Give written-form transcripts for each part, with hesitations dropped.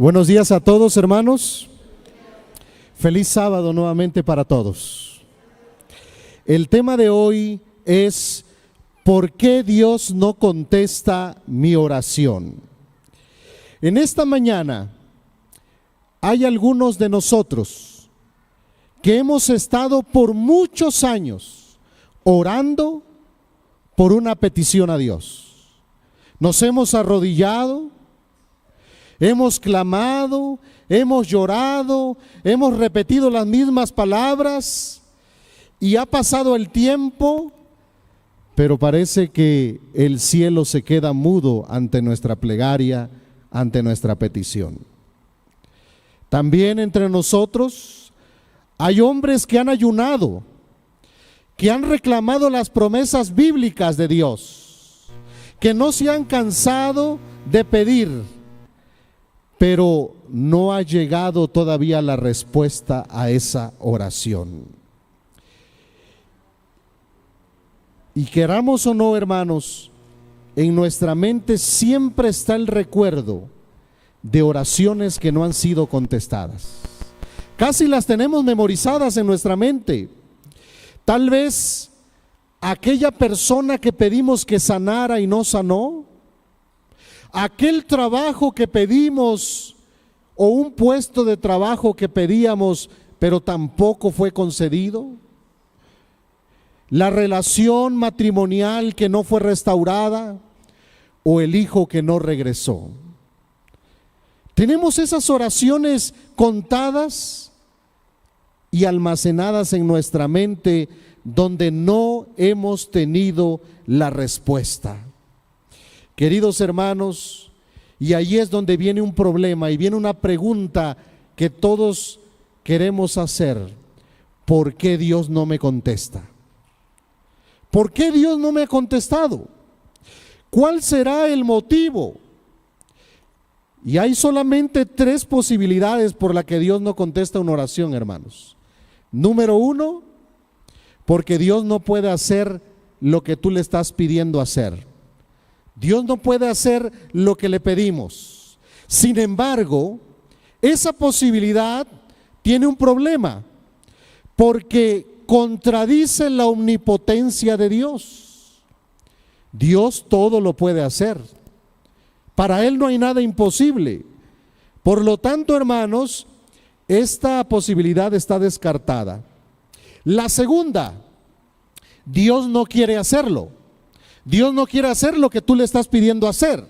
Buenos días a todos, hermanos. Feliz sábado nuevamente para todos. El tema de hoy es ¿por qué Dios no contesta mi oración? En esta mañana hay algunos de nosotros que hemos estado por muchos años orando por una petición a Dios. Nos hemos arrodillado, hemos clamado, hemos llorado, hemos repetido las mismas palabras y ha pasado el tiempo, pero parece que el cielo se queda mudo ante nuestra plegaria, ante nuestra petición. También entre nosotros hay hombres que han ayunado, que han reclamado las promesas bíblicas de Dios, que no se han cansado de pedir, pero no ha llegado todavía la respuesta a esa oración. Y queramos o no, hermanos, en nuestra mente siempre está el recuerdo de oraciones que no han sido contestadas. Casi las tenemos memorizadas en nuestra mente. Tal vez aquella persona que pedimos que sanara y no sanó, aquel trabajo que pedimos o un puesto de trabajo que pedíamos pero tampoco fue concedido, la relación matrimonial que no fue restaurada o el hijo que no regresó. Tenemos esas oraciones contadas y almacenadas en nuestra mente donde no hemos tenido la respuesta. Queridos hermanos, y ahí es donde viene un problema y viene una pregunta que todos queremos hacer: ¿por qué Dios no me contesta? ¿Por qué Dios no me ha contestado? ¿Cuál será el motivo? Y hay solamente tres posibilidades por las que Dios no contesta una oración, hermanos. Número uno, porque Dios no puede hacer lo que tú le estás pidiendo hacer. Dios no puede hacer lo que le pedimos. Sin embargo, esa posibilidad tiene un problema, porque contradice la omnipotencia de Dios. Dios todo lo puede hacer. Para Él no hay nada imposible. Por lo tanto, hermanos, esta posibilidad está descartada. La segunda, Dios no quiere hacerlo. Dios no quiere hacer lo que tú le estás pidiendo hacer.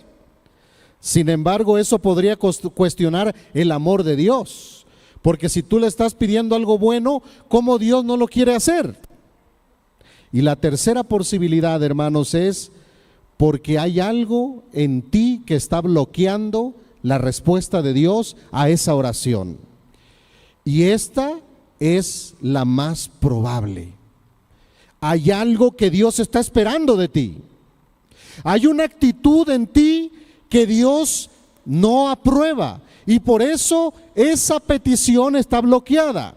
Sin embargo, eso podría cuestionar el amor de Dios, porque si tú le estás pidiendo algo bueno, ¿cómo Dios no lo quiere hacer? Y la tercera posibilidad, hermanos, es porque hay algo en ti que está bloqueando la respuesta de Dios a esa oración. Y esta es la más probable. Hay algo que Dios está esperando de ti. Hay una actitud en ti que Dios no aprueba y por eso esa petición está bloqueada.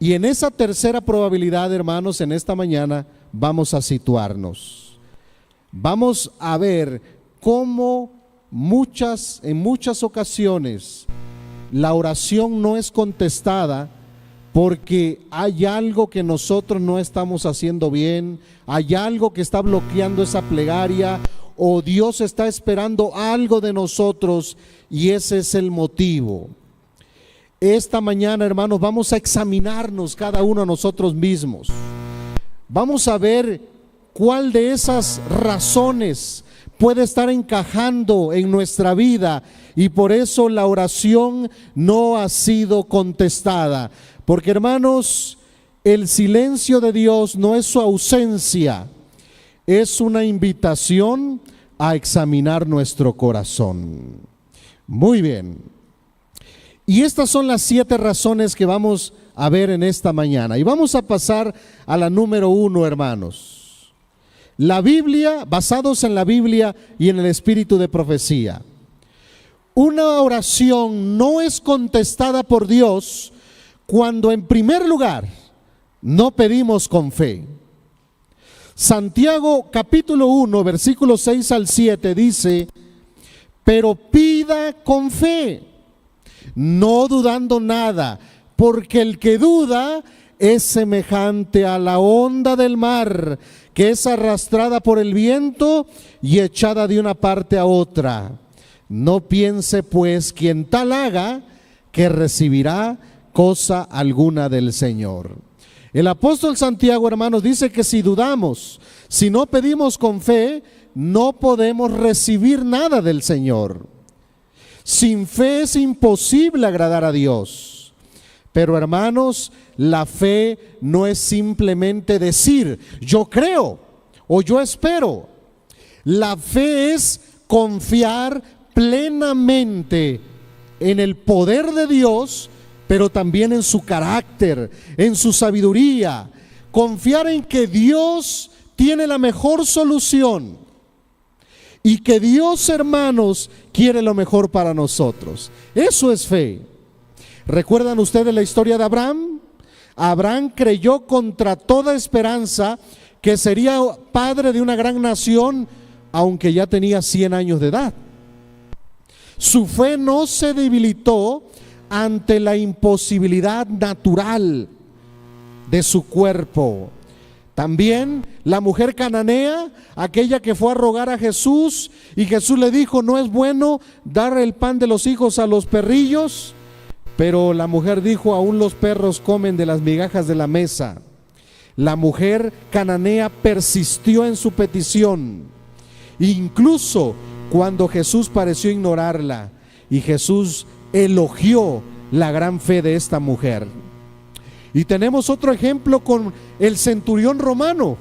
Y en esa tercera probabilidad, hermanos, en esta mañana vamos a situarnos. Vamos a ver cómo en muchas ocasiones la oración no es contestada porque hay algo que nosotros no estamos haciendo bien, hay algo que está bloqueando esa plegaria, o Dios está esperando algo de nosotros y ese es el motivo. Esta mañana, hermanos, vamos a examinarnos cada uno a nosotros mismos. Vamos a ver cuál de esas razones puede estar encajando en nuestra vida y por eso la oración no ha sido contestada. Porque, hermanos, el silencio de Dios no es su ausencia, es una invitación a examinar nuestro corazón. Muy bien. Y estas son las 7 razones que vamos a ver en esta mañana. Y vamos a pasar a la número 1, hermanos. La Biblia, basados en la Biblia y en el espíritu de profecía. Una oración no es contestada por Dios cuando en primer lugar no pedimos con fe. Santiago capítulo 1 versículos 6 al 7 dice: pero pida con fe, no dudando nada, porque el que duda es semejante a la onda del mar, que es arrastrada por el viento y echada de una parte a otra. No piense pues quien tal haga que recibirá cosa alguna del Señor. El apóstol Santiago, hermanos, dice que si dudamos, si no pedimos con fe, no podemos recibir nada del Señor. Sin fe es imposible agradar a Dios. Pero, hermanos, la fe no es simplemente decir yo creo o yo espero. La fe es confiar plenamente en el poder de Dios, pero también en su carácter, en su sabiduría. Confiar en que Dios tiene la mejor solución y que Dios, hermanos, quiere lo mejor para nosotros. Eso es fe. ¿Recuerdan ustedes la historia de Abraham? Abraham creyó contra toda esperanza que sería padre de una gran nación, aunque ya tenía 100 años de edad. Su fe no se debilitó ante la imposibilidad natural de su cuerpo. También la mujer cananea, aquella que fue a rogar a Jesús y Jesús le dijo, no es bueno dar el pan de los hijos a los perrillos, pero la mujer dijo, aún los perros comen de las migajas de la mesa. La mujer cananea persistió en su petición, incluso cuando Jesús pareció ignorarla, y Jesús elogió la gran fe de esta mujer. Y tenemos otro ejemplo con el centurión romano,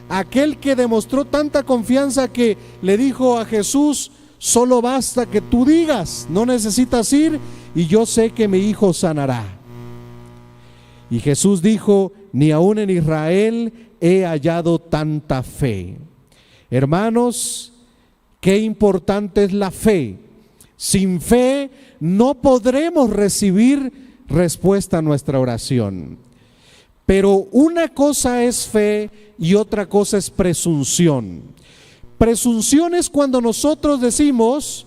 aquel que demostró tanta confianza que le dijo a Jesús, solo basta que tú digas, no necesitas ir y yo sé que mi hijo sanará. Y Jesús dijo, ni aún en Israel he hallado tanta fe. Hermanos, qué importante es la fe. Sin fe no podremos recibir respuesta a nuestra oración. Pero una cosa es fe y otra cosa es presunción. Presunción es cuando nosotros decimos,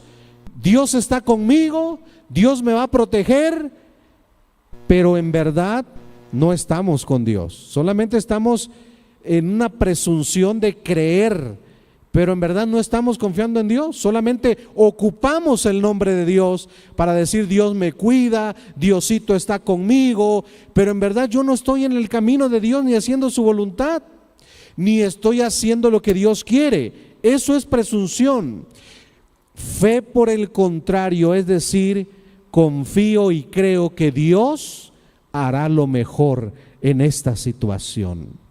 Dios está conmigo, Dios me va a proteger, pero en verdad no estamos con Dios. Solamente estamos en una presunción de creer, pero en verdad no estamos confiando en Dios. Solamente ocupamos el nombre de Dios para decir Dios me cuida, Diosito está conmigo, pero en verdad yo no estoy en el camino de Dios ni haciendo su voluntad, ni estoy haciendo lo que Dios quiere. Eso es presunción. Fe, por el contrario, es decir, confío y creo que Dios hará lo mejor en esta situación.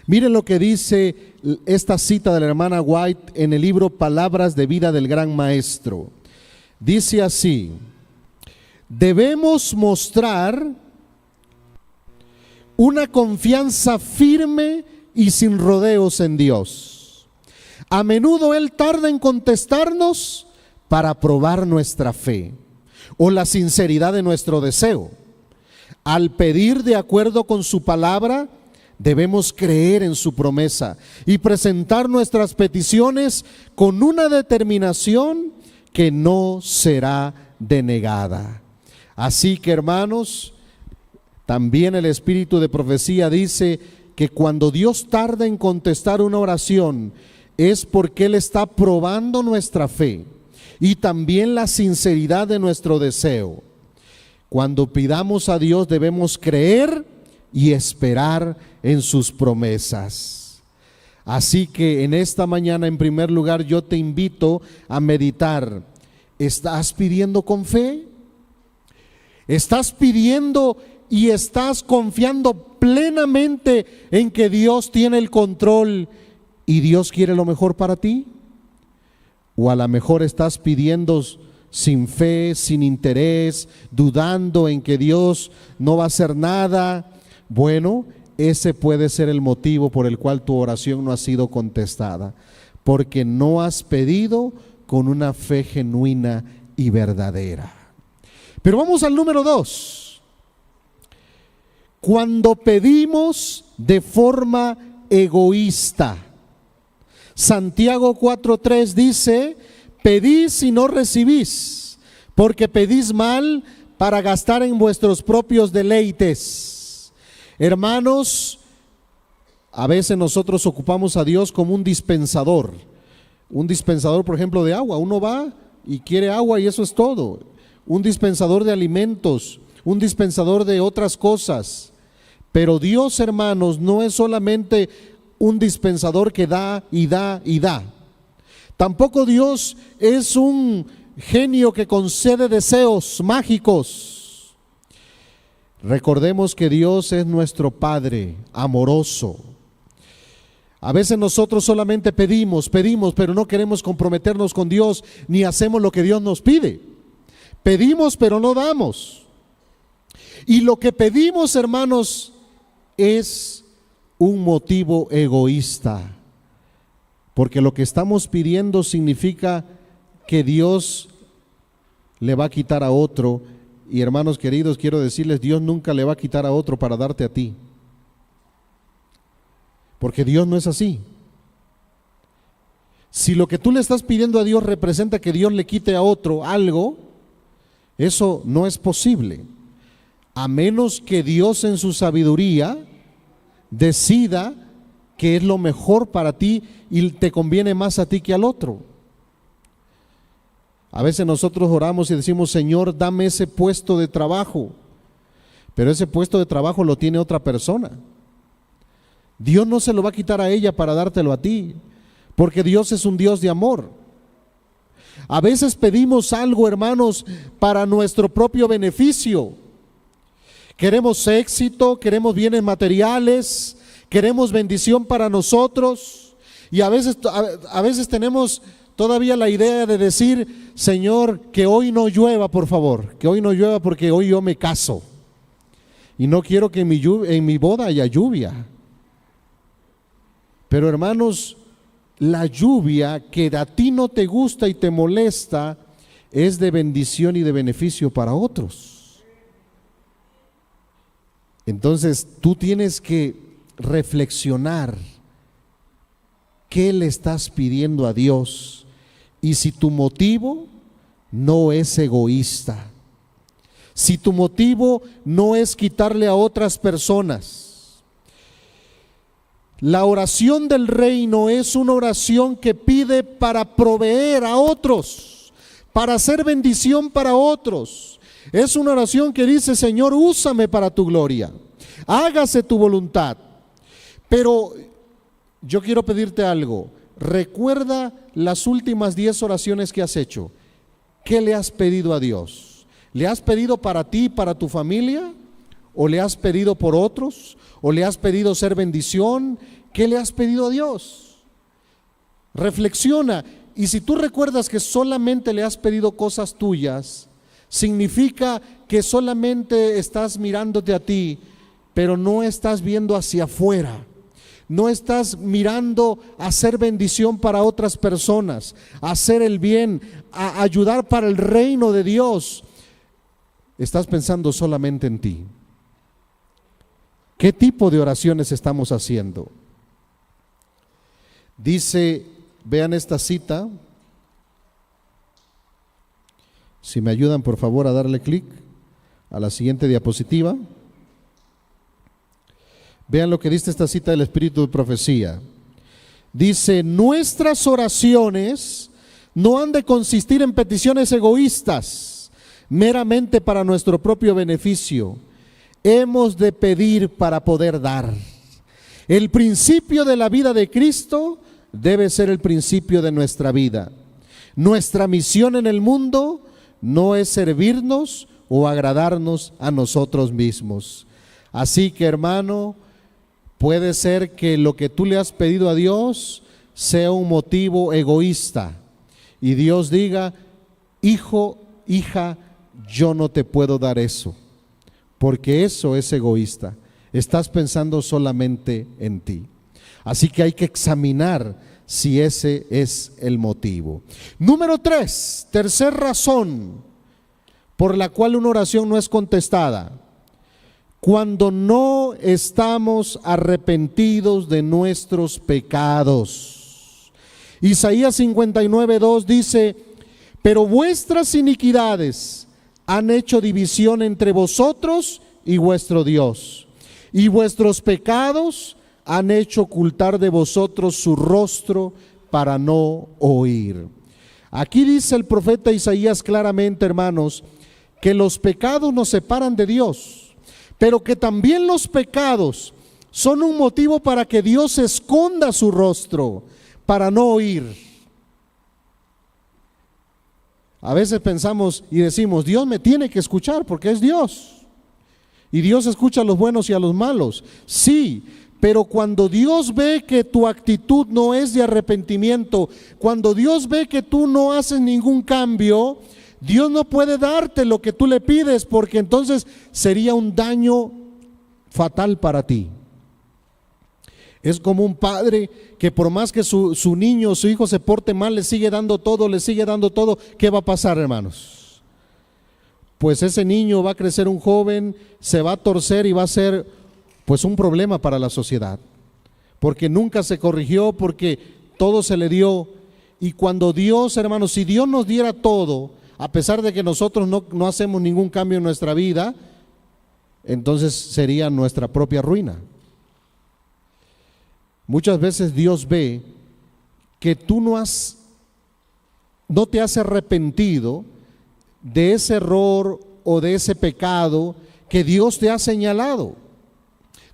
Miren lo que dice esta cita de la hermana White en el libro Palabras de Vida del Gran Maestro. Dice así: debemos mostrar una confianza firme y sin rodeos en Dios. A menudo Él tarda en contestarnos para probar nuestra fe o la sinceridad de nuestro deseo. Al pedir de acuerdo con su palabra, debemos creer en su promesa y presentar nuestras peticiones con una determinación que no será denegada. Así que, hermanos, también el espíritu de profecía dice que cuando Dios tarda en contestar una oración es porque Él está probando nuestra fe y también la sinceridad de nuestro deseo. Cuando pidamos a Dios debemos creer y esperar en sus promesas. Así que en esta mañana, en primer lugar, yo te invito a meditar. ¿Estás pidiendo con fe? ¿Estás pidiendo y estás confiando plenamente en que Dios tiene el control y Dios quiere lo mejor para ti? ¿O a lo mejor estás pidiendo sin fe, sin interés, dudando en que Dios no va a hacer nada? Bueno, ese puede ser el motivo por el cual tu oración no ha sido contestada, porque no has pedido con una fe genuina y verdadera. Pero vamos al número 2. Cuando pedimos de forma egoísta. Santiago 4:3 dice: pedís y no recibís, porque pedís mal para gastar en vuestros propios deleites. Hermanos, a veces nosotros ocupamos a Dios como un dispensador, por ejemplo, de agua. Uno va y quiere agua y eso es todo. Un dispensador de alimentos, un dispensador de otras cosas. Pero Dios, hermanos, no es solamente un dispensador que da y da y da. Tampoco Dios es un genio que concede deseos mágicos. Recordemos que Dios es nuestro Padre amoroso. A veces nosotros solamente pedimos, pero no queremos comprometernos con Dios, ni hacemos lo que Dios nos pide. Pedimos, pero no damos. Y lo que pedimos, hermanos, es un motivo egoísta, porque lo que estamos pidiendo significa que Dios le va a quitar a otro. Y hermanos queridos, quiero decirles, Dios nunca le va a quitar a otro para darte a ti, porque Dios no es así. Si lo que tú le estás pidiendo a Dios representa que Dios le quite a otro algo, eso no es posible, a menos que Dios en su sabiduría decida que es lo mejor para ti y te conviene más a ti que al otro. A veces nosotros oramos y decimos: Señor, dame ese puesto de trabajo, pero ese puesto de trabajo lo tiene otra persona. Dios no se lo va a quitar a ella para dártelo a ti, porque Dios es un Dios de amor. A veces pedimos algo, hermanos, para nuestro propio beneficio. Queremos éxito, queremos bienes materiales, queremos bendición para nosotros, y a veces tenemos todavía la idea de decir: Señor, que hoy no llueva, por favor, que hoy no llueva porque hoy yo me caso y no quiero que en mi boda haya lluvia. Pero hermanos, la lluvia que a ti no te gusta y te molesta es de bendición y de beneficio para otros. Entonces tú tienes que reflexionar qué le estás pidiendo a Dios, y si tu motivo no es egoísta, si tu motivo no es quitarle a otras personas. La oración del reino es una oración que pide para proveer a otros, para hacer bendición para otros. Es una oración que dice: Señor, úsame para tu gloria, hágase tu voluntad. Pero yo quiero pedirte algo. Recuerda las últimas 10 oraciones que has hecho. ¿Qué le has pedido a Dios? ¿Le has pedido para ti, para tu familia? ¿O le has pedido por otros? ¿O le has pedido ser bendición? ¿Qué le has pedido a Dios? Reflexiona. Y si tú recuerdas que solamente le has pedido cosas tuyas, significa que solamente estás mirándote a ti, pero no estás viendo hacia afuera. No estás mirando a hacer bendición para otras personas, a hacer el bien, a ayudar para el reino de Dios. Estás pensando solamente en ti. ¿Qué tipo de oraciones estamos haciendo? Dice, vean esta cita. Si me ayudan por favor a darle clic a la siguiente diapositiva. Vean lo que dice esta cita del Espíritu de Profecía. Dice: nuestras oraciones no han de consistir en peticiones egoístas, meramente para nuestro propio beneficio. Hemos de pedir para poder dar. El principio de la vida de Cristo debe ser el principio de nuestra vida. Nuestra misión en el mundo no es servirnos o agradarnos a nosotros mismos. Así que, hermano, puede ser que lo que tú le has pedido a Dios sea un motivo egoísta y Dios diga: hijo, hija, yo no te puedo dar eso, porque eso es egoísta. Estás pensando solamente en ti. Así que hay que examinar si ese es el motivo. Número 3, tercera razón por la cual una oración no es contestada: cuando no estamos arrepentidos de nuestros pecados. Isaías 59:2 dice: Pero vuestras iniquidades han hecho división entre vosotros y vuestro Dios, y vuestros pecados han hecho ocultar de vosotros su rostro para no oír. Aquí dice el profeta Isaías claramente, hermanos, que los pecados nos separan de Dios, pero que también los pecados son un motivo para que Dios esconda su rostro, para no oír. A veces pensamos y decimos, Dios me tiene que escuchar porque es Dios. Y Dios escucha a los buenos y a los malos. Sí, pero cuando Dios ve que tu actitud no es de arrepentimiento, cuando Dios ve que tú no haces ningún cambio, Dios no puede darte lo que tú le pides, porque entonces sería un daño fatal para ti. Es como un padre que por más que su niño, su hijo se porte mal, le sigue dando todo, le sigue dando todo. ¿Qué va a pasar, hermanos? Pues ese niño va a crecer un joven, se va a torcer y va a ser pues un problema para la sociedad, porque nunca se corrigió, porque todo se le dio. Y cuando Dios, hermanos, si Dios nos diera todo, a pesar de que nosotros no hacemos ningún cambio en nuestra vida, entonces sería nuestra propia ruina. Muchas veces Dios ve que tú no te has arrepentido de ese error o de ese pecado que Dios te ha señalado.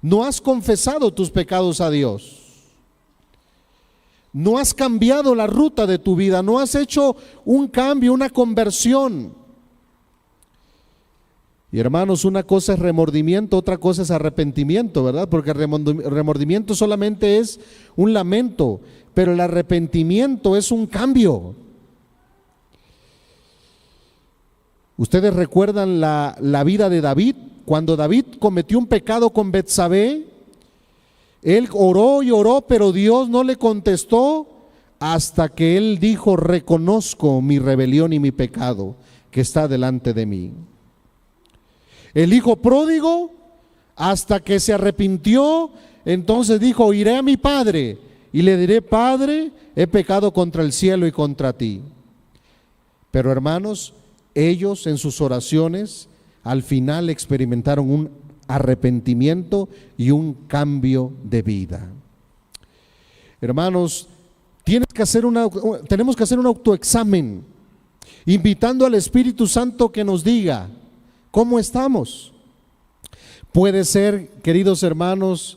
No has confesado tus pecados a Dios. No has cambiado la ruta de tu vida, no has hecho un cambio, una conversión. Y hermanos, una cosa es remordimiento, otra cosa es arrepentimiento, ¿verdad? Porque remordimiento solamente es un lamento, pero el arrepentimiento es un cambio. Ustedes recuerdan la vida de David. Cuando David cometió un pecado con Betsabé, él oró y oró, pero Dios no le contestó hasta que él dijo: reconozco mi rebelión y mi pecado que está delante de mí. El hijo pródigo, hasta que se arrepintió, entonces dijo: iré a mi padre y le diré: Padre, he pecado contra el cielo y contra ti. Pero hermanos, ellos en sus oraciones al final experimentaron un arrepentimiento y un cambio de vida. Hermanos, tenemos que hacer un autoexamen, invitando al Espíritu Santo que nos diga ¿cómo estamos? Puede ser, queridos hermanos,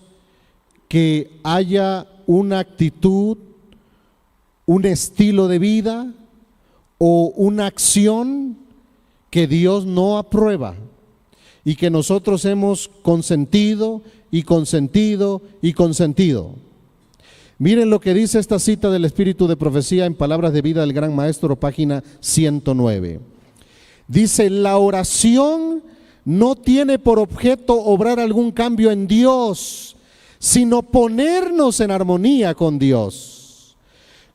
que haya una actitud, un estilo de vida o una acción que Dios no aprueba y que nosotros hemos consentido y consentido y consentido. Miren lo que dice esta cita del Espíritu de Profecía en Palabras de Vida del Gran Maestro, página 109. Dice: la oración no tiene por objeto obrar algún cambio en Dios, sino ponernos en armonía con Dios.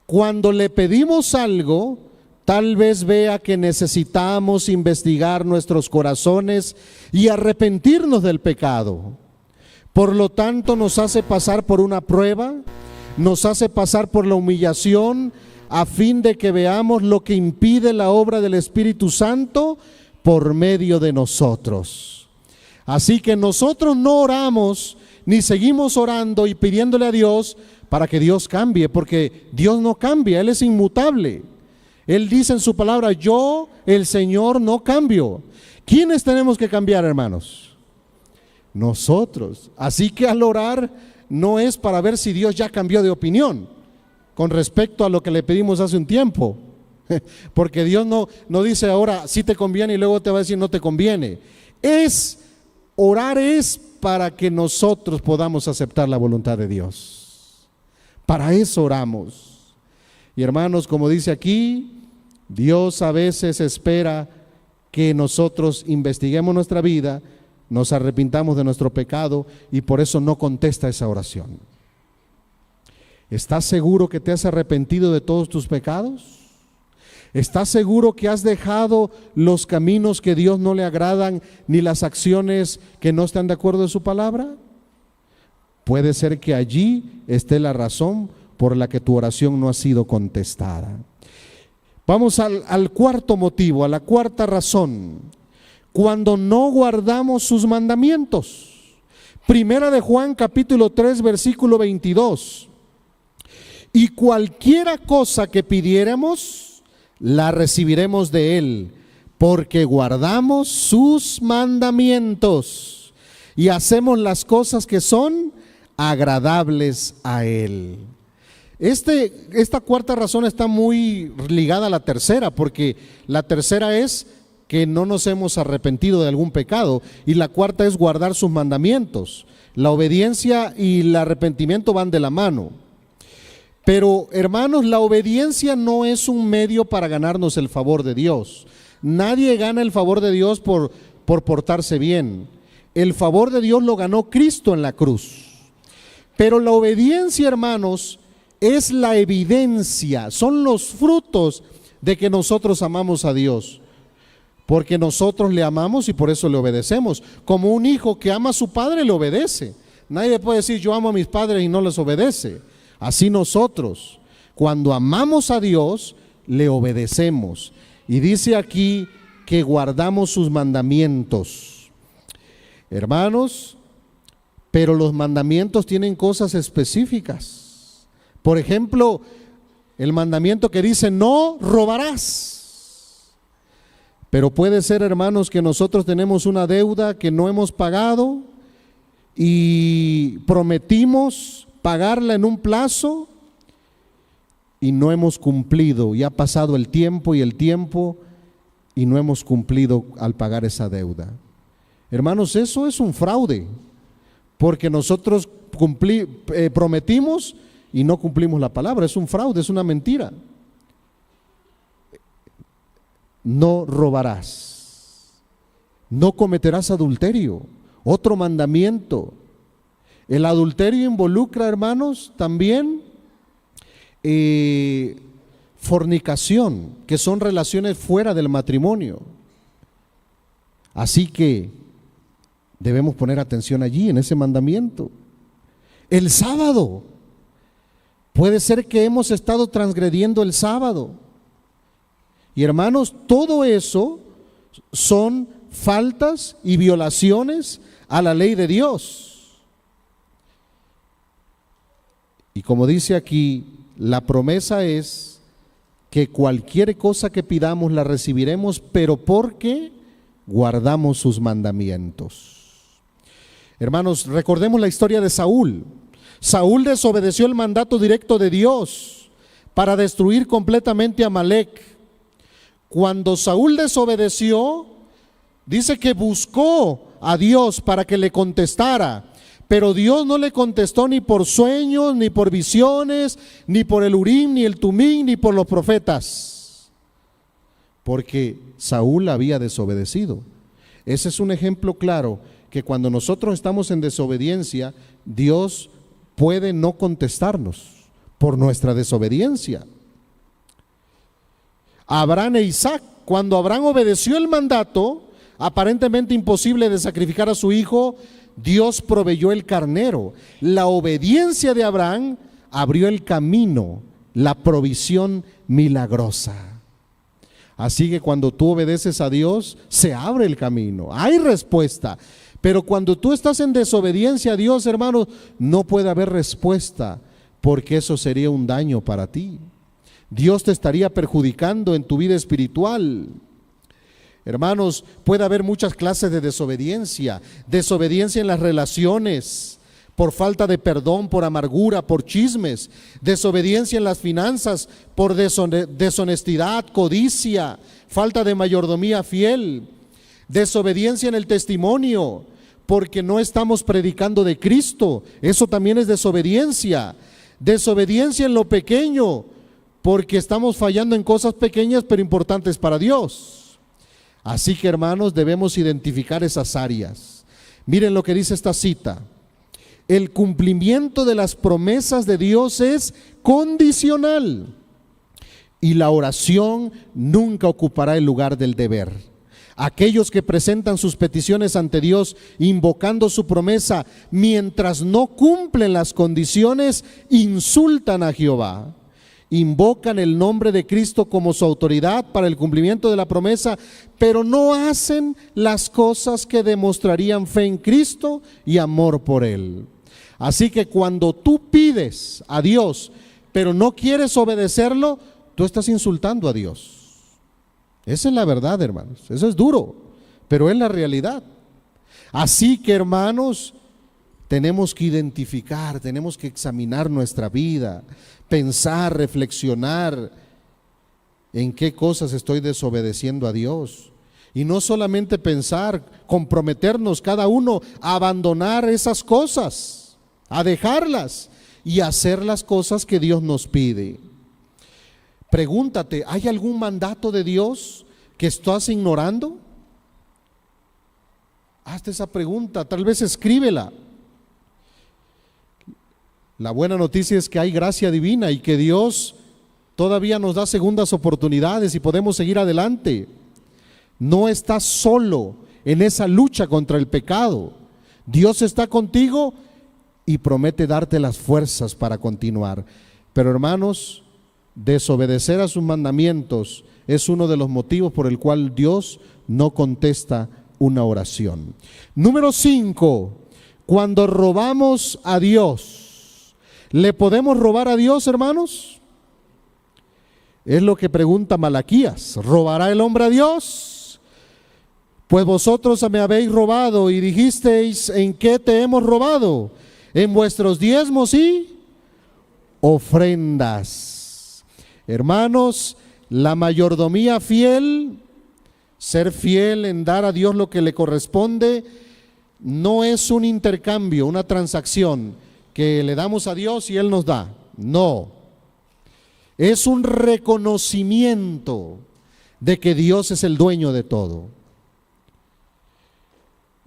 Cuando le pedimos algo, tal vez vea que necesitamos investigar nuestros corazones y arrepentirnos del pecado. Por lo tanto, nos hace pasar por una prueba, nos hace pasar por la humillación, a fin de que veamos lo que impide la obra del Espíritu Santo por medio de nosotros. Así que nosotros no oramos ni seguimos orando y pidiéndole a Dios para que Dios cambie, porque Dios no cambia, Él es inmutable. Él dice en su palabra: yo, el Señor, no cambio. ¿Quiénes tenemos que cambiar, hermanos? Nosotros. Así que al orar no es para ver si Dios ya cambió de opinión con respecto a lo que le pedimos hace un tiempo, porque Dios no dice ahora sí te conviene y luego te va a decir no te conviene. Orar es para que nosotros podamos aceptar la voluntad de Dios. Para eso oramos. Y hermanos, como dice aquí, Dios a veces espera que nosotros investiguemos nuestra vida, nos arrepintamos de nuestro pecado y por eso no contesta esa oración. ¿Estás seguro que te has arrepentido de todos tus pecados? ¿Estás seguro que has dejado los caminos que Dios no le agradan ni las acciones que no están de acuerdo en su palabra? Puede ser que allí esté la razón por la que tu oración no ha sido contestada. Vamos al cuarto motivo, a la cuarta razón. Cuando no guardamos sus mandamientos. Primera de Juan capítulo 3 versículo 22. Y cualquiera cosa que pidiéramos, la recibiremos de Él, porque guardamos sus mandamientos y hacemos las cosas que son agradables a Él. Esta cuarta razón está muy ligada a la tercera, porque la tercera es que no nos hemos arrepentido de algún pecado, y la cuarta es guardar sus mandamientos. La obediencia y el arrepentimiento van de la mano. Pero, hermanos, la obediencia no es un medio para ganarnos el favor de Dios. Nadie gana el favor de Dios por portarse bien. El favor de Dios lo ganó Cristo en la cruz. Pero la obediencia, hermanos, es la evidencia, son los frutos de que nosotros amamos a Dios. Porque nosotros le amamos y por eso le obedecemos. Como un hijo que ama a su padre le obedece. Nadie puede decir yo amo a mis padres y no les obedece. Así nosotros, cuando amamos a Dios, le obedecemos. Y dice aquí que guardamos sus mandamientos. Hermanos, pero los mandamientos tienen cosas específicas. Por ejemplo, el mandamiento que dice no robarás. Pero puede ser, hermanos, que nosotros tenemos una deuda que no hemos pagado y prometimos pagarla en un plazo y no hemos cumplido, y ha pasado el tiempo y no hemos cumplido al pagar esa deuda. Hermanos, eso es un fraude, porque nosotros prometimos y no cumplimos la palabra. Es un fraude, es una mentira. No robarás, no cometerás adulterio, otro mandamiento. El adulterio involucra, hermanos, también fornicación, que son relaciones fuera del matrimonio. Así que debemos poner atención allí, en ese mandamiento. El sábado, puede ser que hemos estado transgrediendo el sábado. Y hermanos, todo eso son faltas y violaciones a la ley de Dios. Y como dice aquí, la promesa es que cualquier cosa que pidamos la recibiremos, pero porque guardamos sus mandamientos. Hermanos, recordemos la historia de Saúl. Saúl desobedeció el mandato directo de Dios para destruir completamente a Amalec. Cuando Saúl desobedeció, dice que buscó a Dios para que le contestara, pero Dios no le contestó ni por sueños, ni por visiones, ni por el Urim, ni el Tumim, ni por los profetas, porque Saúl había desobedecido. Ese es un ejemplo claro, que cuando nosotros estamos en desobediencia, Dios puede no contestarnos por nuestra desobediencia. Abraham e Isaac, cuando Abraham obedeció el mandato aparentemente imposible de sacrificar a su hijo, Dios proveyó el carnero. La obediencia de Abraham abrió el camino, la provisión milagrosa. Así que cuando tú obedeces a Dios, se abre el camino, hay respuesta. Pero cuando tú estás en desobediencia a Dios, hermano, no puede haber respuesta, porque eso sería un daño para ti. Dios te estaría perjudicando en tu vida espiritual. Hermanos, puede haber muchas clases de desobediencia. Desobediencia en las relaciones, por falta de perdón, por amargura, por chismes. Desobediencia en las finanzas, por deshonestidad, codicia, falta de mayordomía fiel. Desobediencia en el testimonio, porque no estamos predicando de Cristo. Eso también es desobediencia. Desobediencia en lo pequeño, porque estamos fallando en cosas pequeñas pero importantes para Dios. Así que, hermanos, debemos identificar esas áreas. Miren lo que dice esta cita: el cumplimiento de las promesas de Dios es condicional y la oración nunca ocupará el lugar del deber. Aquellos que presentan sus peticiones ante Dios invocando su promesa mientras no cumplen las condiciones, insultan a Jehová. invocan el nombre de Cristo como su autoridad para el cumplimiento de la promesa, pero no hacen las cosas que demostrarían fe en Cristo y amor por Él. Así que cuando tú pides a Dios, pero no quieres obedecerlo, tú estás insultando a Dios. Esa es la verdad, hermanos. Eso es duro, pero es la realidad. Así que, hermanos, tenemos que identificar, tenemos que examinar nuestra vida, pensar, reflexionar en qué cosas estoy desobedeciendo a Dios. Y no solamente pensar, comprometernos cada uno a abandonar esas cosas, a dejarlas y hacer las cosas que Dios nos pide. Pregúntate, ¿hay algún mandato de Dios que estás ignorando? Hazte esa pregunta, tal vez escríbela. La buena noticia es que hay gracia divina y que Dios todavía nos da segundas oportunidades y podemos seguir adelante. No estás solo en esa lucha contra el pecado. Dios está contigo y promete darte las fuerzas para continuar. Pero, hermanos, desobedecer a sus mandamientos es uno de los motivos por el cual Dios no contesta una oración. Número 5, cuando robamos a Dios. ¿Le podemos robar a Dios, hermanos? Es lo que pregunta Malaquías. ¿Robará el hombre a Dios? Pues vosotros me habéis robado y dijisteis, ¿en qué te hemos robado? En vuestros diezmos y ofrendas. Hermanos, la mayordomía fiel, ser fiel en dar a Dios lo que le corresponde, no es un intercambio, una transacción que le damos a Dios y Él nos da. No, es un reconocimiento de que Dios es el dueño de todo.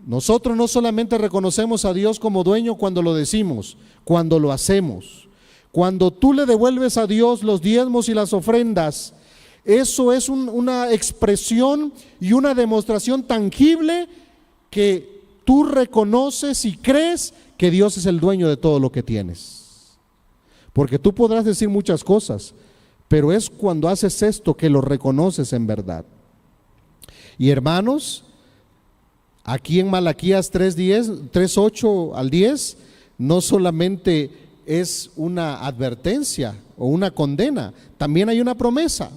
Nosotros no solamente reconocemos a Dios como dueño cuando lo decimos, cuando lo hacemos. Cuando tú le devuelves a Dios los diezmos y las ofrendas, eso es una expresión y una demostración tangible que tú reconoces y crees que Dios es el dueño de todo lo que tienes. Porque tú podrás decir muchas cosas, pero es cuando haces esto que lo reconoces en verdad. Y hermanos, aquí en Malaquías 3:8 al 10, no solamente es una advertencia o una condena, también hay una promesa.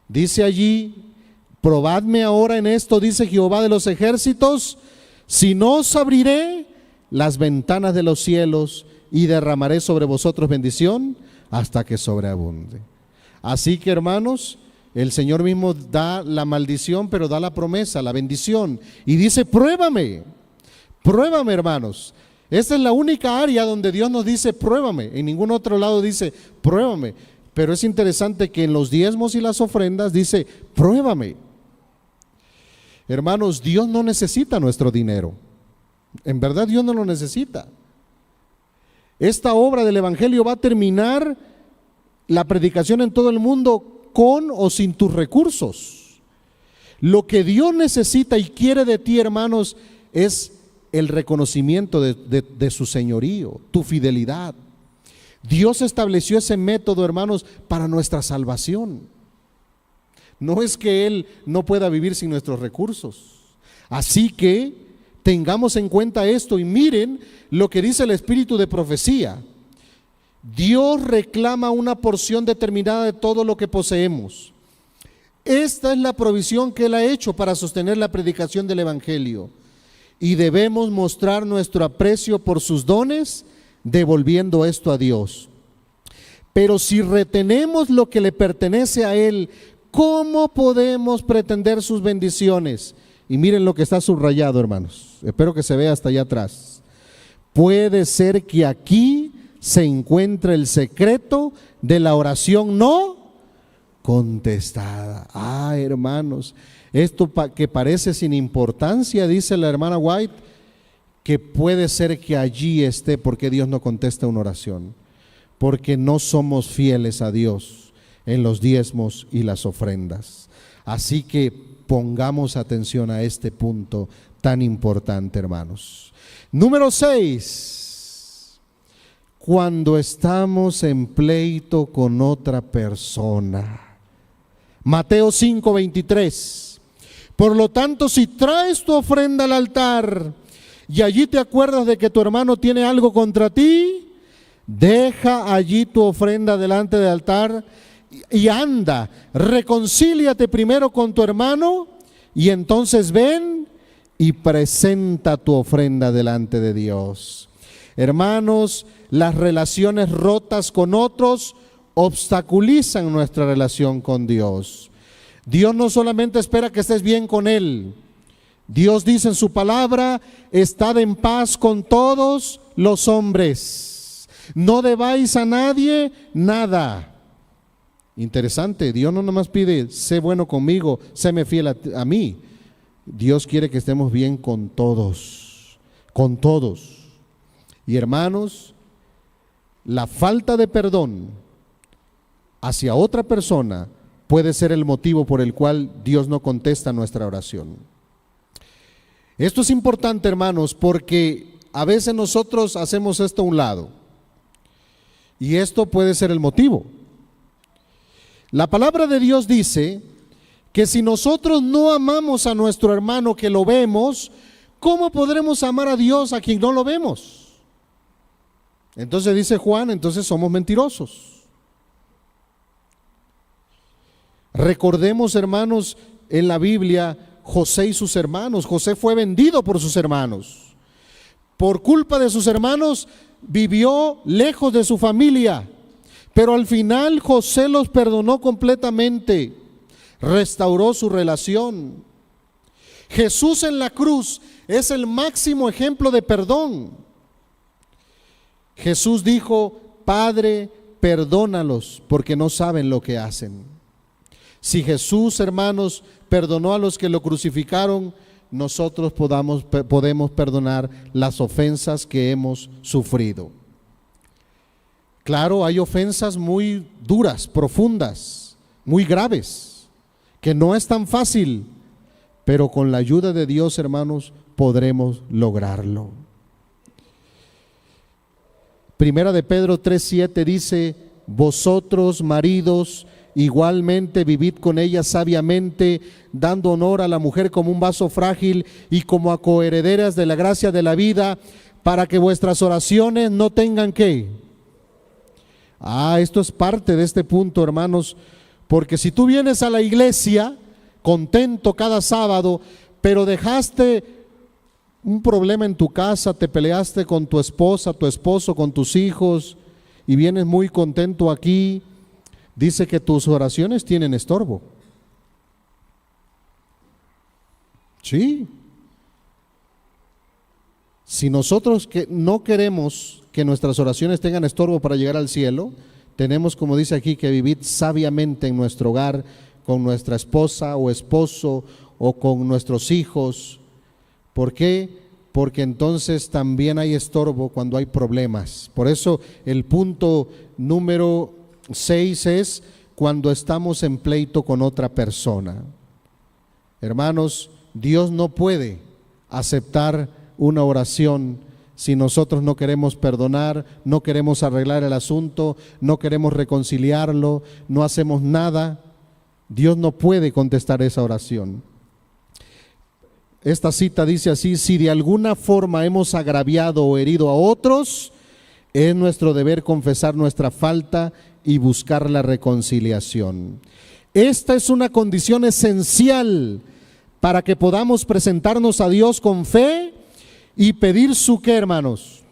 Dice allí, probadme ahora en esto, dice Jehová de los ejércitos, si no os abriré las ventanas de los cielos y derramaré sobre vosotros bendición hasta que sobreabunde. Así que, hermanos, el Señor mismo da la maldición, pero da la promesa, la bendición. Y dice, pruébame, hermanos. Esta es la única área donde Dios nos dice, pruébame. En ningún otro lado dice, pruébame. Pero es interesante que en los diezmos y las ofrendas dice, pruébame. Hermanos, Dios no necesita nuestro dinero. En verdad Dios no lo necesita. Esta obra del Evangelio va a terminar la predicación en todo el mundo con o sin tus recursos. Lo que Dios necesita y quiere de ti, hermanos, es el reconocimiento de su señorío, tu fidelidad. Dios estableció ese método, hermanos, para nuestra salvación. No es que Él no pueda vivir sin nuestros recursos. Así que tengamos en cuenta esto y miren lo que dice el espíritu de profecía. Dios reclama una porción determinada de todo lo que poseemos. Esta es la provisión que Él ha hecho para sostener la predicación del Evangelio. Y debemos mostrar nuestro aprecio por sus dones, devolviendo esto a Dios. Pero si retenemos lo que le pertenece a Él, ¿cómo podemos pretender sus bendiciones? Y miren lo que está subrayado, hermanos. Espero que se vea hasta allá atrás. Puede ser que aquí se encuentre el secreto de la oración no contestada. Hermanos, esto que parece sin importancia, dice la hermana White, que puede ser que allí esté porque Dios no contesta una oración, porque no somos fieles a Dios en los diezmos y las ofrendas. Así que pongamos atención a este punto tan importante, hermanos. Número 6. cuando estamos en pleito con otra persona. Mateo 5:23. Por lo tanto, si traes tu ofrenda al altar y allí te acuerdas de que tu hermano tiene algo contra ti, deja allí tu ofrenda delante del altar y anda, reconcíliate primero con tu hermano y entonces ven y presenta tu ofrenda delante de Dios. Hermanos, las relaciones rotas con otros obstaculizan nuestra relación con Dios. Dios no solamente espera que estés bien con Él. Dios dice en su palabra: estad en paz con todos los hombres. No debáis a nadie nada. Interesante, Dios no nomás pide, sé bueno conmigo, séme fiel a mí. Dios quiere que estemos bien con todos, con todos. Y hermanos, la falta de perdón hacia otra persona puede ser el motivo por el cual Dios no contesta nuestra oración. Esto es importante, hermanos, porque a veces nosotros hacemos esto a un lado y esto puede ser el motivo. La palabra de Dios dice que si nosotros no amamos a nuestro hermano que lo vemos, ¿cómo podremos amar a Dios a quien no lo vemos? Entonces dice Juan, entonces somos mentirosos. Recordemos, hermanos, en la Biblia, José y sus hermanos. José fue vendido por sus hermanos. Por culpa de sus hermanos, vivió lejos de su familia. Pero al final José los perdonó completamente. Restauró su relación. Jesús en la cruz es el máximo ejemplo de perdón. Jesús dijo: Padre, perdónalos porque no saben lo que hacen. Si Jesús, hermanos, perdonó a los que lo crucificaron, nosotros podemos perdonar las ofensas que hemos sufrido. Claro, hay ofensas muy duras, profundas, muy graves, que no es tan fácil, pero con la ayuda de Dios, hermanos, podremos lograrlo. Primera de Pedro 3:7 dice: vosotros, maridos, igualmente vivid con ella sabiamente, dando honor a la mujer como un vaso frágil y como a coherederas de la gracia de la vida, para que vuestras oraciones no tengan ¿qué? Esto es parte de este punto, hermanos, porque si tú vienes a la iglesia contento cada sábado, pero dejaste un problema en tu casa, te peleaste con tu esposa, tu esposo, con tus hijos, y vienes muy contento aquí, dice que tus oraciones tienen estorbo. Sí. Si nosotros que no queremos que nuestras oraciones tengan estorbo para llegar al cielo, tenemos, como dice aquí, que vivir sabiamente en nuestro hogar, con nuestra esposa o esposo o con nuestros hijos. ¿Por qué? Porque entonces también hay estorbo cuando hay problemas. Por eso el punto número 6 es cuando estamos en pleito con otra persona. Hermanos, Dios no puede aceptar una oración si nosotros no queremos perdonar, no queremos arreglar el asunto, no queremos reconciliarlo, no hacemos nada. Dios no puede contestar esa oración. Esta cita dice así: si de alguna forma hemos agraviado o herido a otros, es nuestro deber confesar nuestra falta y buscar la reconciliación. Esta es una condición esencial para que podamos presentarnos a Dios con fe y pedir su ¿qué, hermanos?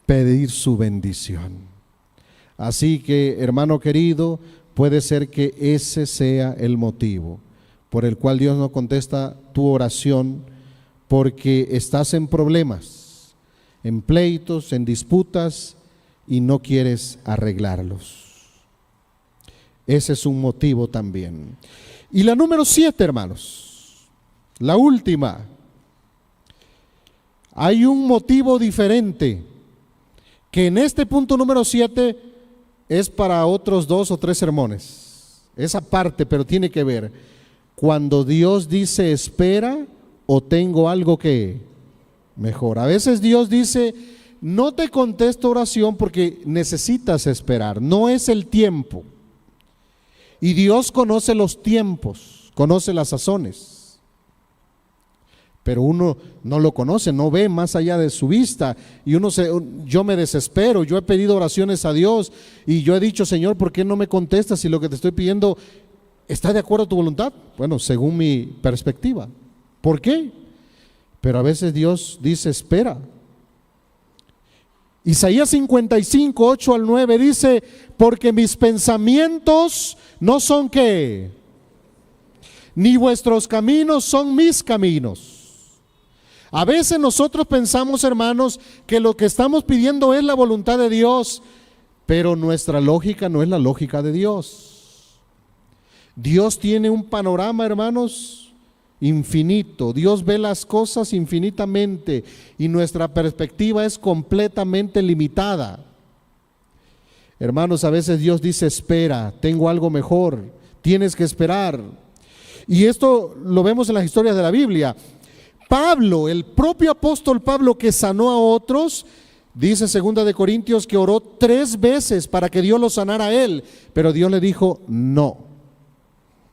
Pedir su bendición. Así que, hermano querido, puede ser que ese sea el motivo por el cual Dios no contesta tu oración, porque estás en problemas, en pleitos, en disputas y no quieres arreglarlos. Ese es un motivo también. Y la número 7, hermanos, la última. Hay un motivo diferente que en este punto número 7 es para otros 2 o 3 sermones. Esa parte, pero tiene que ver. Cuando Dios dice espera o tengo algo que mejor. A veces Dios dice no te contesto oración porque necesitas esperar, no es el tiempo. Y Dios conoce los tiempos, conoce las sazones. Pero uno no lo conoce, no ve más allá de su vista. Y yo me desespero, yo he pedido oraciones a Dios y yo he dicho, Señor, ¿por qué no me contestas si lo que te estoy pidiendo está de acuerdo a tu voluntad? Bueno, según mi perspectiva. ¿Por qué? Pero a veces Dios dice, espera. Isaías 55, 8 al 9 dice, porque mis pensamientos no son ¿qué? Ni vuestros caminos son mis caminos. A veces nosotros pensamos, hermanos, que lo que estamos pidiendo es la voluntad de Dios, pero nuestra lógica no es la lógica de Dios. Dios tiene un panorama, hermanos, infinito. Dios ve las cosas infinitamente y nuestra perspectiva es completamente limitada. Hermanos, a veces Dios dice, espera, tengo algo mejor, tienes que esperar. Y esto lo vemos en las historias de la Biblia. Pablo, el propio apóstol Pablo, que sanó a otros, dice 2 Corintios que oró 3 veces para que Dios lo sanara a él, pero Dios le dijo, no,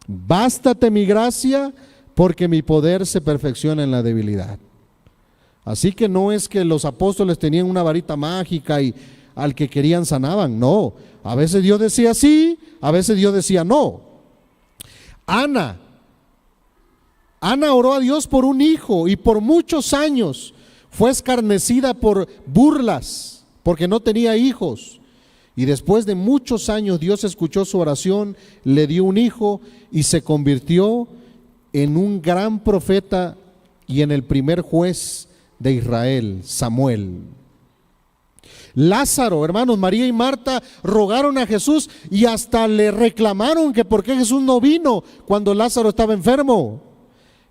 bástate mi gracia, porque mi poder se perfecciona en la debilidad. Así que no es que los apóstoles tenían una varita mágica y al que querían sanaban, no. A veces Dios decía sí, a veces Dios decía no. Ana oró a Dios por un hijo y por muchos años fue escarnecida por burlas porque no tenía hijos. Y después de muchos años Dios escuchó su oración, le dio un hijo y se convirtió en un gran profeta y en el primer juez de Israel, Samuel. Lázaro, hermanos, María y Marta rogaron a Jesús y hasta le reclamaron que por qué Jesús no vino cuando Lázaro estaba enfermo.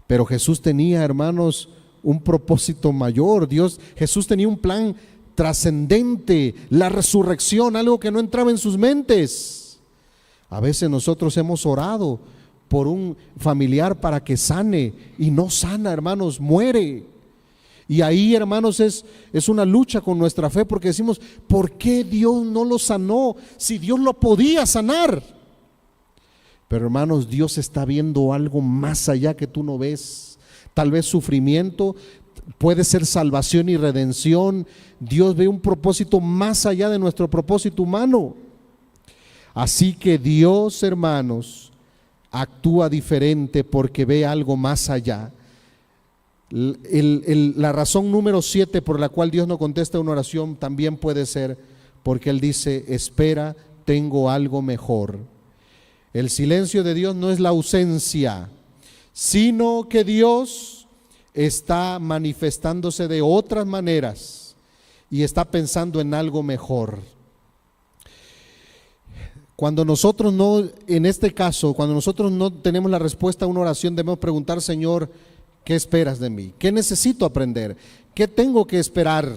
Pero Jesús tenía, hermanos, un propósito mayor. Jesús tenía un plan trascendente, la resurrección, algo que no entraba en sus mentes. A veces nosotros hemos orado por un familiar para que sane y no sana, hermanos, muere. Y ahí, hermanos, es una lucha con nuestra fe porque decimos, ¿por qué Dios no lo sanó si Dios lo podía sanar? Pero, hermanos, Dios está viendo algo más allá que tú no ves. Tal vez sufrimiento, puede ser salvación y redención. Dios ve un propósito más allá de nuestro propósito humano. Así que Dios, hermanos, actúa diferente porque ve algo más allá. La razón número 7 por la cual Dios no contesta una oración también puede ser porque Él dice, espera, tengo algo mejor. El silencio de Dios no es la ausencia, sino que Dios está manifestándose de otras maneras y está pensando en algo mejor. Cuando nosotros no, en este caso, cuando nosotros no tenemos la respuesta a una oración, debemos preguntar, Señor, ¿qué esperas de mí? ¿Qué necesito aprender? ¿Qué tengo que esperar?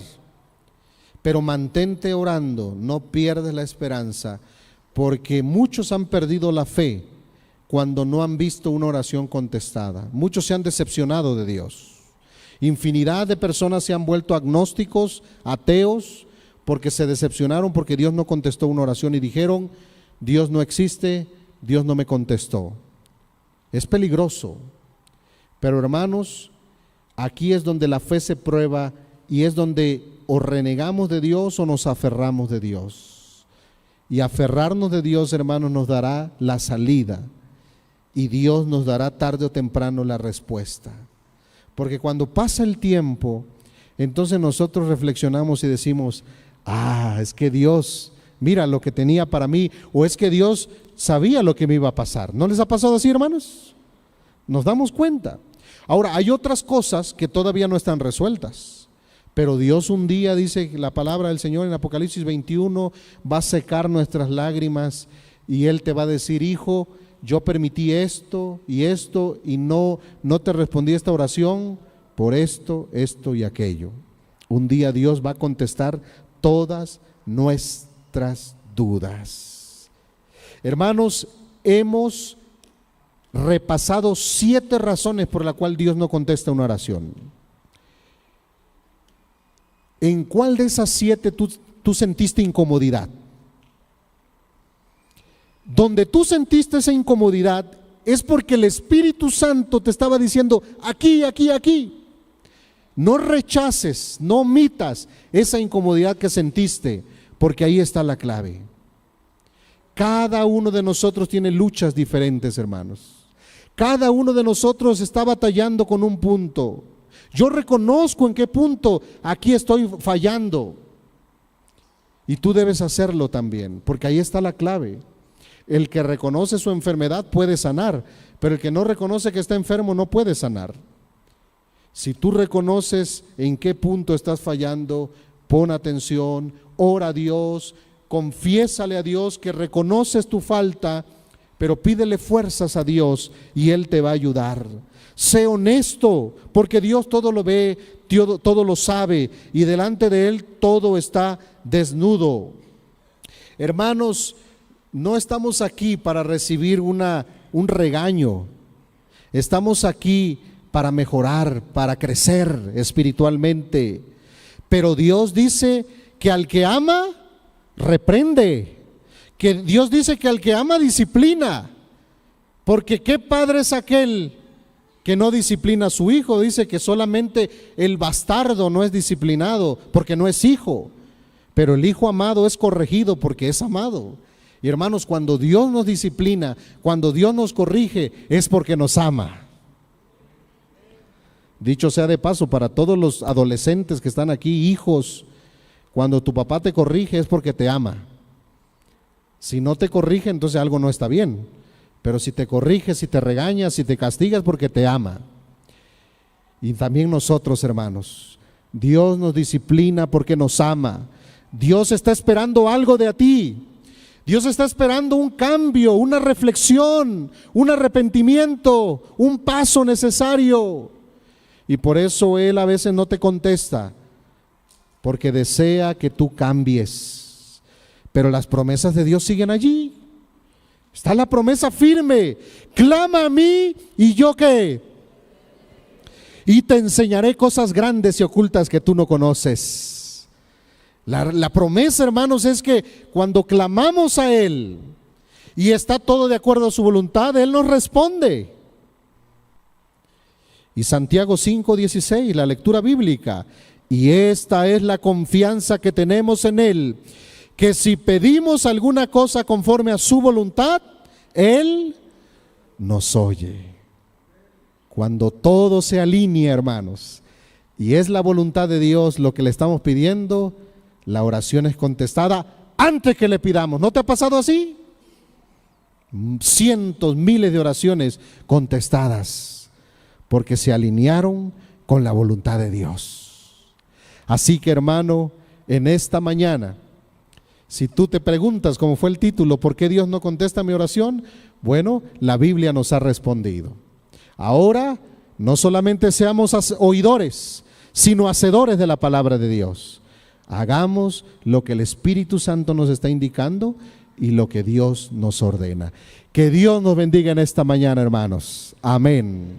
Pero mantente orando, no pierdas la esperanza, porque muchos han perdido la fe cuando no han visto una oración contestada. Muchos se han decepcionado de Dios. Infinidad de personas se han vuelto agnósticos, ateos, porque se decepcionaron porque Dios no contestó una oración y dijeron, Dios no existe, Dios no me contestó. Es peligroso. Pero, hermanos, aquí es donde la fe se prueba y es donde o renegamos de Dios o nos aferramos de Dios. Y aferrarnos de Dios, hermanos, nos dará la salida y Dios nos dará tarde o temprano la respuesta. Porque cuando pasa el tiempo, entonces nosotros reflexionamos y decimos, es que Dios, mira lo que tenía para mí, o es que Dios sabía lo que me iba a pasar. ¿No les ha pasado así, hermanos? Nos damos cuenta. Ahora, hay otras cosas que todavía no están resueltas, pero Dios un día, dice la palabra del Señor en Apocalipsis 21, va a secar nuestras lágrimas y Él te va a decir, hijo, yo permití esto y no te respondí esta oración por esto, esto y aquello. Un día Dios va a contestar todas nuestras dudas. Hermanos, hemos repasado 7 razones por las cuales Dios no contesta una oración. ¿En cuál de esas 7 tú sentiste incomodidad? Donde tú sentiste esa incomodidad es porque el Espíritu Santo te estaba diciendo aquí, aquí, aquí. No rechaces, no omitas esa incomodidad que sentiste, porque ahí está la clave. Cada uno de nosotros tiene luchas diferentes, hermanos. Cada uno de nosotros está batallando con un punto. Yo reconozco en qué punto aquí estoy fallando. Y tú debes hacerlo también, porque ahí está la clave. El que reconoce su enfermedad puede sanar, pero el que no reconoce que está enfermo no puede sanar. Si tú reconoces en qué punto estás fallando, pon atención, ora a Dios, confiésale a Dios que reconoces tu falta, pero pídele fuerzas a Dios y Él te va a ayudar. Sé honesto, porque Dios todo lo ve, todo lo sabe, y delante de Él todo está desnudo. Hermanos, no estamos aquí para recibir un regaño. Estamos aquí para mejorar, para crecer espiritualmente. Pero Dios dice que al que ama, reprende. Que Dios dice que al que ama, disciplina. Porque ¿qué padre es aquel que no disciplina a su hijo? Dice que solamente el bastardo no es disciplinado porque no es hijo. Pero el hijo amado es corregido porque es amado. Y hermanos, cuando Dios nos disciplina, cuando Dios nos corrige, es porque nos ama. Dicho sea de paso, para todos los adolescentes que están aquí, hijos, cuando tu papá te corrige es porque te ama. Si no te corrige, entonces algo no está bien. Pero si te corrige, si te regaña, si te castiga, es porque te ama. Y también nosotros, hermanos, Dios nos disciplina porque nos ama. Dios está esperando algo de ti. Dios está esperando un cambio, una reflexión, un arrepentimiento, un paso necesario. Y por eso Él a veces no te contesta, porque desea que tú cambies. Pero las promesas de Dios siguen allí. Está la promesa firme: clama a mí y yo ¿qué? Y te enseñaré cosas grandes y ocultas que tú no conoces. La promesa, hermanos, es que cuando clamamos a Él y está todo de acuerdo a su voluntad, Él nos responde. Y Santiago 5:16, la lectura bíblica: y esta es la confianza que tenemos en Él, que si pedimos alguna cosa conforme a su voluntad, Él nos oye. Cuando todo se alinea, hermanos, y es la voluntad de Dios lo que le estamos pidiendo, la oración es contestada antes que le pidamos. ¿No te ha pasado así? Cientos, miles de oraciones contestadas, porque se alinearon con la voluntad de Dios. Así que, hermano, en esta mañana, si tú te preguntas, como fue el título, ¿por qué Dios no contesta mi oración? Bueno, la Biblia nos ha respondido. Ahora, no solamente seamos oidores, sino hacedores de la palabra de Dios. Hagamos lo que el Espíritu Santo nos está indicando y lo que Dios nos ordena. Que Dios nos bendiga en esta mañana, hermanos. Amén.